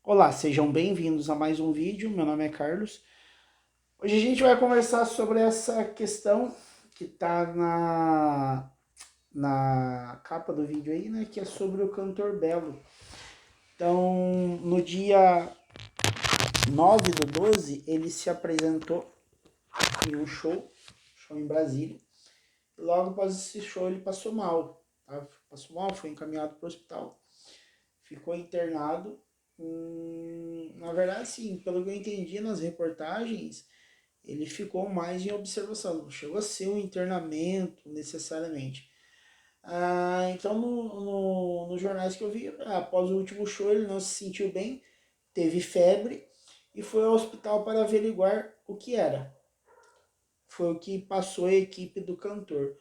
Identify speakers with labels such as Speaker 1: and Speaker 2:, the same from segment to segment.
Speaker 1: Olá, sejam bem-vindos a mais um vídeo. Meu nome é Carlos. Hoje a gente vai conversar sobre essa questão que está na capa do vídeo aí, né? Que é sobre o cantor Belo. Então, no dia 9 do 12, ele se apresentou em um show em Brasília. E logo após esse show, ele passou mal, tá? Passou mal, foi encaminhado para o hospital, ficou internado. Na verdade, sim, pelo que eu entendi nas reportagens, ele ficou mais em observação, não chegou a ser um internamento necessariamente. Então, nos jornais que eu vi, após o último show, ele não se sentiu bem, teve febre e foi ao hospital para averiguar o que era. Foi o que passou a equipe do cantor.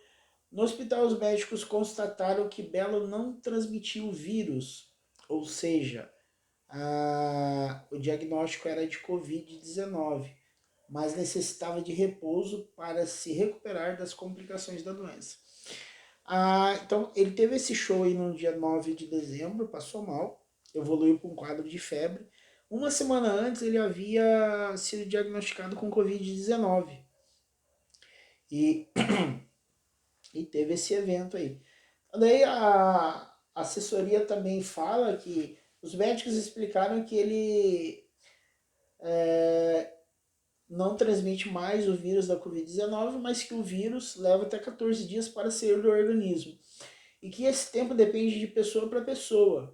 Speaker 1: No hospital, os médicos constataram que Belo não transmitiu o vírus, ou seja, o diagnóstico era de Covid-19, mas necessitava de repouso para se recuperar das complicações da doença. Então, ele teve esse show aí no dia 9 de dezembro, passou mal, evoluiu com um quadro de febre. Uma semana antes, ele havia sido diagnosticado com Covid-19 e, e teve esse evento aí. Daí a assessoria também fala que os médicos explicaram que ele não transmite mais o vírus da Covid-19, mas que o vírus leva até 14 dias para sair do organismo. E que esse tempo depende de pessoa para pessoa.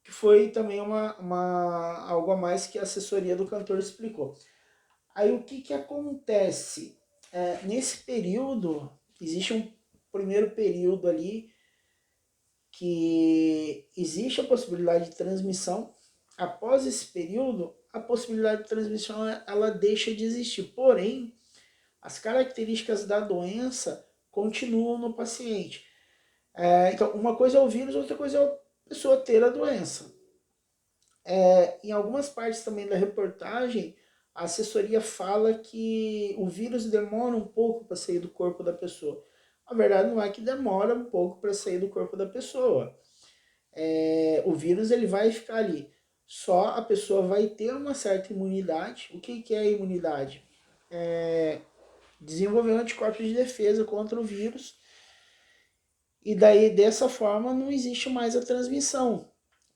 Speaker 1: Que foi também algo a mais que a assessoria do cantor explicou. Aí o que acontece? Nesse período, existe um primeiro período ali que existe a possibilidade de transmissão. Após esse período, a possibilidade de transmissão ela deixa de existir. Porém, as características da doença continuam no paciente. Então, uma coisa é o vírus, outra coisa é a pessoa ter a doença. Em algumas partes também da reportagem, a assessoria fala que o vírus demora um pouco para sair do corpo da pessoa. A verdade não é que demora um pouco para sair do corpo da pessoa. O vírus ele vai ficar ali. Só a pessoa vai ter uma certa imunidade. O que é a imunidade? Desenvolver um anticorpo de defesa contra o vírus. E daí, dessa forma, não existe mais a transmissão.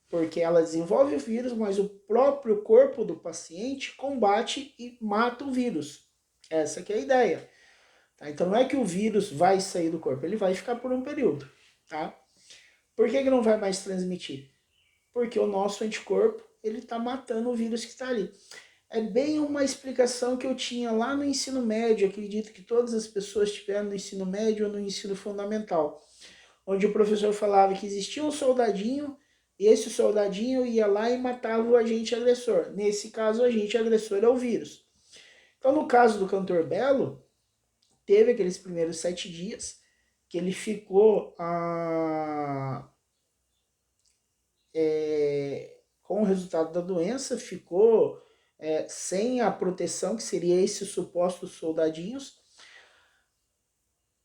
Speaker 1: Porque ela desenvolve o vírus, mas o próprio corpo do paciente combate e mata o vírus. Essa que é a ideia. Tá? Então não é que o vírus vai sair do corpo, ele vai ficar por um período. Tá? Por que não vai mais transmitir? Porque o nosso anticorpo ele está matando o vírus que está ali. É bem uma explicação que eu tinha lá no ensino médio, acredito que todas as pessoas tiveram no ensino médio ou no ensino fundamental, onde o professor falava que existia um soldadinho e esse soldadinho ia lá e matava o agente agressor. Nesse caso, o agente agressor é o vírus. Então, no caso do cantor Belo, teve aqueles primeiros 7 dias que ele ficou com o resultado da doença, ficou sem a proteção, que seria esses supostos soldadinhos.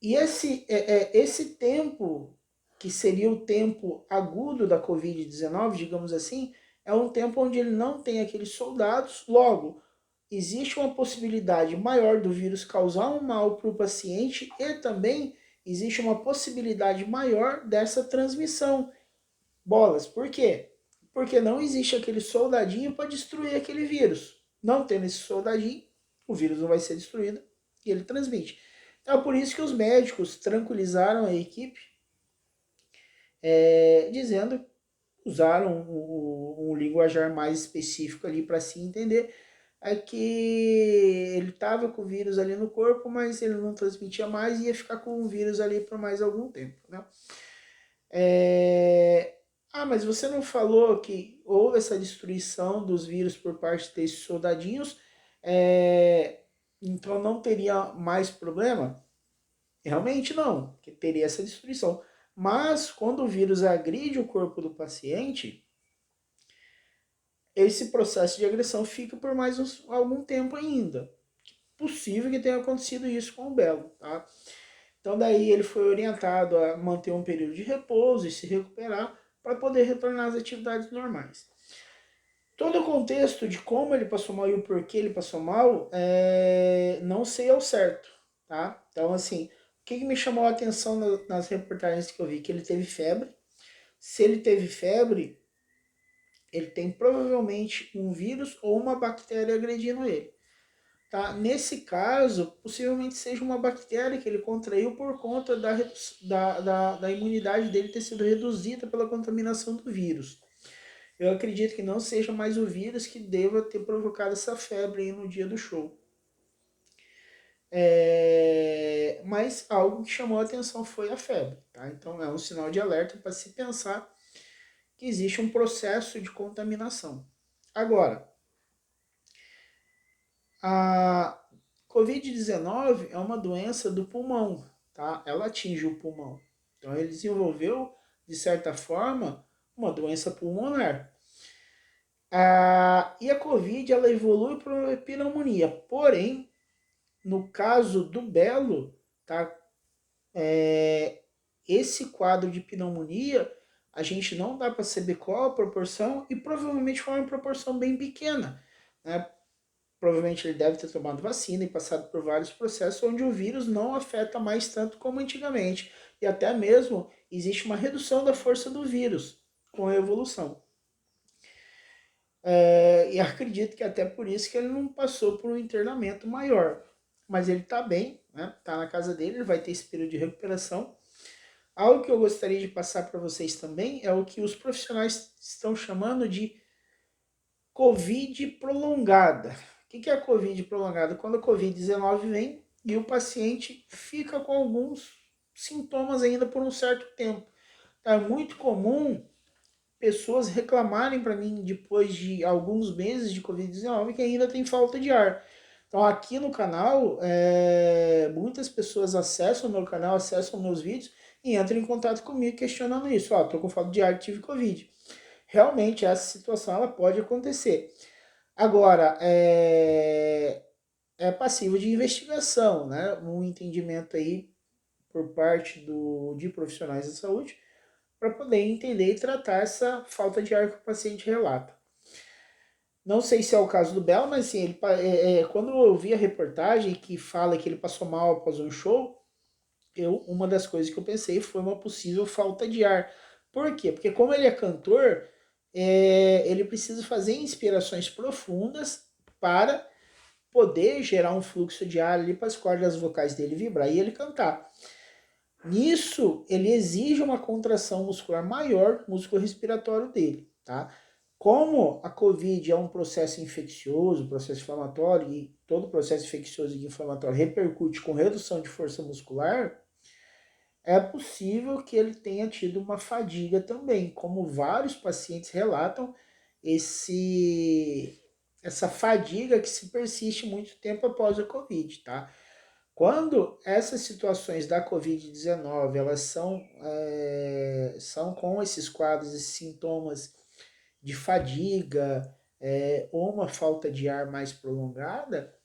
Speaker 1: E esse tempo, que seria o tempo agudo da Covid-19, digamos assim, é um tempo onde ele não tem aqueles soldados. Logo, existe uma possibilidade maior do vírus causar um mal para o paciente e também existe uma possibilidade maior dessa transmissão. Bolas, por quê? Porque não existe aquele soldadinho para destruir aquele vírus. Não tendo esse soldadinho, o vírus não vai ser destruído e ele transmite. Então é por isso que os médicos tranquilizaram a equipe, dizendo, usaram um linguajar mais específico ali para se entender, é que ele estava com o vírus ali no corpo, mas ele não transmitia mais e ia ficar com o vírus ali por mais algum tempo. Né? Mas você não falou que houve essa destruição dos vírus por parte desses soldadinhos, então não teria mais problema? Realmente não, que teria essa destruição. Mas quando o vírus agride o corpo do paciente, esse processo de agressão fica por mais algum tempo ainda. Possível que tenha acontecido isso com o Belo, tá? Então daí ele foi orientado a manter um período de repouso e se recuperar para poder retornar às atividades normais. Todo o contexto de como ele passou mal e o porquê ele passou mal, não sei ao certo, tá? Então, assim, o que me chamou a atenção nas reportagens que eu vi? Que ele teve febre. Se ele teve febre, ele tem provavelmente um vírus ou uma bactéria agredindo ele. Tá? Nesse caso, possivelmente seja uma bactéria que ele contraiu por conta da imunidade dele ter sido reduzida pela contaminação do vírus. Eu acredito que não seja mais o vírus que deva ter provocado essa febre aí no dia do show. Mas algo que chamou a atenção foi a febre. Tá? Então é um sinal de alerta para se pensar que existe um processo de contaminação. Agora, a Covid-19 é uma doença do pulmão, tá? Ela atinge o pulmão. Então ele desenvolveu, de certa forma, uma doença pulmonar. E a Covid ela evolui para uma pneumonia. Porém, no caso do Belo, tá? Esse quadro de pneumonia, a gente não dá para saber qual a proporção e provavelmente foi uma proporção bem pequena, né? Provavelmente ele deve ter tomado vacina e passado por vários processos onde o vírus não afeta mais tanto como antigamente. E até mesmo existe uma redução da força do vírus com a evolução. E acredito que até por isso que ele não passou por um internamento maior. Mas ele está bem, né? Está na casa dele, ele vai ter esse período de recuperação. Algo que eu gostaria de passar para vocês também é o que os profissionais estão chamando de Covid prolongada. O que é a Covid prolongada? Quando a Covid-19 vem e o paciente fica com alguns sintomas ainda por um certo tempo. É muito comum pessoas reclamarem para mim depois de alguns meses de Covid-19 que ainda tem falta de ar. Então aqui no canal, muitas pessoas acessam o meu canal, acessam meus vídeos e entram em contato comigo questionando isso. Tô com falta de ar, tive Covid. Realmente essa situação ela pode acontecer. Agora, é passivo de investigação, né? Um entendimento aí por parte de profissionais da saúde para poder entender e tratar essa falta de ar que o paciente relata. Não sei se é o caso do Belo, mas assim, quando eu vi a reportagem que fala que ele passou mal após um show, uma das coisas que eu pensei foi uma possível falta de ar. Por quê? Porque como ele é cantor, ele precisa fazer inspirações profundas para poder gerar um fluxo de ar ali para as cordas vocais dele vibrar e ele cantar. Nisso, ele exige uma contração muscular maior do músculo respiratório dele, tá? Como a COVID é um processo infeccioso, processo inflamatório, e todo processo infeccioso e inflamatório repercute com redução de força muscular, é possível que ele tenha tido uma fadiga também, como vários pacientes relatam essa fadiga que se persiste muito tempo após a COVID, tá? Quando essas situações da Covid-19 elas são com esses quadros, esses sintomas de fadiga ou uma falta de ar mais prolongada,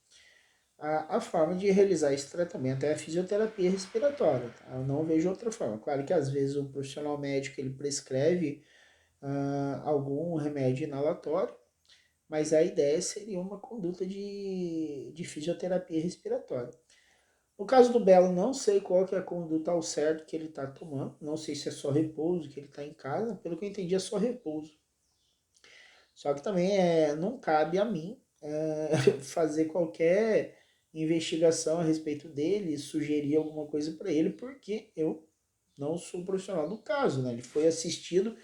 Speaker 1: a forma de realizar esse tratamento é a fisioterapia respiratória. Tá? Eu não vejo outra forma. Claro que às vezes o profissional médico ele prescreve algum remédio inalatório, mas a ideia seria uma conduta de fisioterapia respiratória. No caso do Belo, não sei qual que é a conduta ao certo que ele está tomando. Não sei se é só repouso, que ele está em casa. Pelo que eu entendi, é só repouso. Só que também não cabe a mim fazer qualquer investigação a respeito dele, sugerir alguma coisa para ele, porque eu não sou profissional do caso, né? Ele foi assistido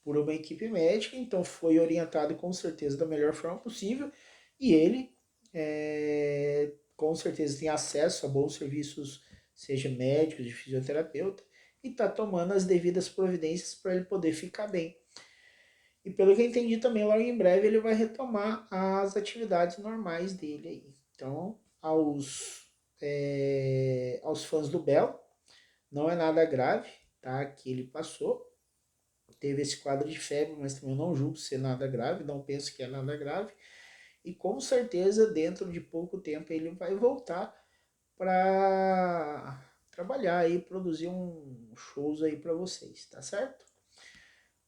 Speaker 1: por uma equipe médica, então foi orientado com certeza da melhor forma possível e ele com certeza tem acesso a bons serviços, seja médicos, de fisioterapeuta, e está tomando as devidas providências para ele poder ficar bem. E pelo que eu entendi também, logo em breve ele vai retomar as atividades normais dele aí. Então, aos fãs do Bel, não é nada grave, tá? Que ele passou. Teve esse quadro de febre, mas também não julgo ser nada grave, não penso que é nada grave. E com certeza, dentro de pouco tempo, ele vai voltar para trabalhar aí, produzir shows aí para vocês, tá certo?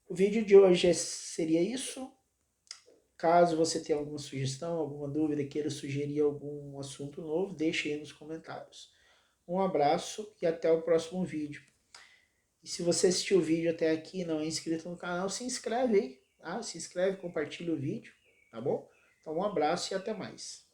Speaker 1: O vídeo de hoje seria isso. Caso você tenha alguma sugestão, alguma dúvida, queira sugerir algum assunto novo, deixe aí nos comentários. Um abraço e até o próximo vídeo. E se você assistiu o vídeo até aqui e não é inscrito no canal, se inscreve aí. Se inscreve, compartilha o vídeo, tá bom? Então um abraço e até mais.